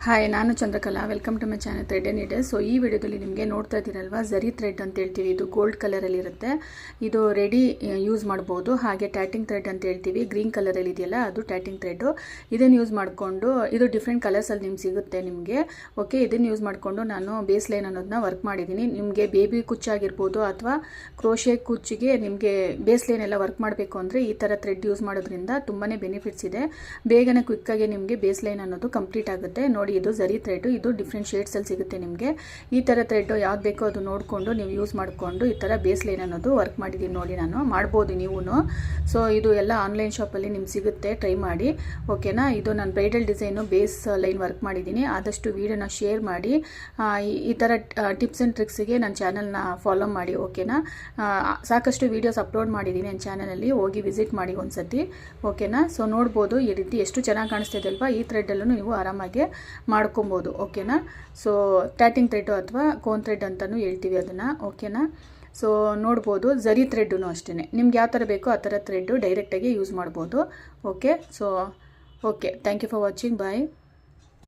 Hi, ನಾನು Chandrakala. Welcome to my channel thread and needle. So ಈ ವಿಡಿಯೋದಲ್ಲಿ ನಿಮಗೆ ನೋಡ್ತಾ ಇದ್ದೀರಲ್ವಾ, ಝರಿ ಥ್ರೆಡ್ ಅಂತ ಹೇಳ್ತೀವಿ. ಇದು ಗೋಲ್ಡ್ ಕಲರಲ್ಲಿ ಇರುತ್ತೆ. ಇದು ರೆಡಿ ಯೂಸ್ ಮಾಡ್ಬೋದು. ಹಾಗೆ ಟ್ಯಾಟಿಂಗ್ ಥ್ರೆಡ್ ಅಂತ ಹೇಳ್ತೀವಿ, ಗ್ರೀನ್ ಕಲರಲ್ಲಿ ಇದೆಯಲ್ಲ ಅದು ಟ್ಯಾಟಿಂಗ್ ಥ್ರೆಡ್ಡು. ಇದನ್ನು ಯೂಸ್ ಮಾಡಿಕೊಂಡು, ಇದು ಡಿಫ್ರೆಂಟ್ ಕಲರ್ಸಲ್ಲಿ ನಿಮ್ಗೆ ಸಿಗುತ್ತೆ ನಿಮಗೆ. ಓಕೆ, ಇದನ್ನು ಯೂಸ್ ಮಾಡಿಕೊಂಡು ನಾನು ಬೇಸ್ ಲೈನ್ ಅನ್ನೋದನ್ನ ವರ್ಕ್ ಮಾಡಿದ್ದೀನಿ. ನಿಮಗೆ ಬೇಬಿ ಕುಚ್ಚಾಗಿರ್ಬೋದು ಅಥವಾ ಕ್ರೋಶೆ ಕುಚ್ಚಿಗೆ ನಿಮಗೆ ಬೇಸ್ ಲೈನ್ ಎಲ್ಲ ವರ್ಕ್ ಮಾಡಬೇಕು ಅಂದರೆ ಈ ಥರ ಥ್ರೆಡ್ ಯೂಸ್ ಮಾಡೋದ್ರಿಂದ ತುಂಬಾ ಬೆನಿಫಿಟ್ಸ್ ಇದೆ. ಬೇಗನೆ ಕ್ವಿಕ್ಕಾಗಿ ನಿಮಗೆ ಬೇಸ್ ಲೈನ್ ಅನ್ನೋದು ಕಂಪ್ಲೀಟ್ ಆಗುತ್ತೆ. ನೋಡಿ, ಇದು ಝರಿ ಥ್ರೆಡ್. ಇದು ಡಿಫ್ರೆಂಟ್ ಶೇಡ್ಸಲ್ಲಿ ಸಿಗುತ್ತೆ ನಿಮಗೆ. ಈ ಥರ ಥ್ರೆಡ್ ಯಾವ್ದು ಬೇಕೋ ಅದು ನೋಡಿಕೊಂಡು ನೀವು ಯೂಸ್ ಮಾಡಿಕೊಂಡು ಈ ಥರ ಬೇಸ್ ಲೈನ್ ಅನ್ನೋದು ವರ್ಕ್ ಮಾಡಿದ್ದೀನಿ. ನೋಡಿ, ನಾನು ಮಾಡ್ಬೋದು ನೀವು. ಸೊ ಇದು ಎಲ್ಲ ಆನ್ಲೈನ್ ಶಾಪಲ್ಲಿ ನಿಮ್ಗೆ ಸಿಗುತ್ತೆ, ಟ್ರೈ ಮಾಡಿ. ಓಕೆನಾ. ಇದು ನಾನು bridal design base line work ಮಾಡಿದ್ದೀನಿ. ಆದಷ್ಟು ವೀಡಿಯೋನ ಶೇರ್ ಮಾಡಿ. ಈ ಥರ ಟಿಪ್ಸ್ ಆ್ಯಂಡ್ ಟ್ರಿಕ್ಸಿಗೆ ನನ್ನ ಚಾನಲ್ನ ಫಾಲೋ ಮಾಡಿ. ಓಕೆನಾ. ಸಾಕಷ್ಟು ವೀಡಿಯೋಸ್ ಅಪ್ಲೋಡ್ ಮಾಡಿದ್ದೀನಿ ನನ್ನ ಚಾನಲಲ್ಲಿ, ಹೋಗಿ ವಿಸಿಟ್ ಮಾಡಿ ಒಂದ್ಸತಿ. ಓಕೆನಾ. ಸೊ ನೋಡ್ಬೋದು ಈ ರೀತಿ ಎಷ್ಟು ಚೆನ್ನಾಗಿ ಕಾಣಿಸ್ತಿದೆ ಅಲ್ವಾ. ಈ ಥ್ರೆಡ್ಡಲ್ಲೂ ನೀವು ಆರಾಮಾಗಿ ಮಾಡ್ಕೊಬೋದು. ಓಕೆನಾ. ಸೊ ಟ್ಯಾಟಿಂಗ್ ಥ್ರೆಡ್ಡು ಅಥವಾ ಕೋನ್ ಥ್ರೆಡ್ ಅಂತಲೂ ಹೇಳ್ತೀವಿ ಅದನ್ನು. ಓಕೆನಾ. ಸೊ ನೋಡ್ಬೋದು, ಝರಿ ಥ್ರೆಡ್ಡು ಅಷ್ಟೇ. ನಿಮ್ಗೆ ಯಾವ ಥರ ಬೇಕೋ ಆ ಥರ ಥ್ರೆಡ್ಡು ಡೈರೆಕ್ಟಾಗಿ ಯೂಸ್ ಮಾಡ್ಬೋದು. Okay. So okay, thank you for watching. Bye.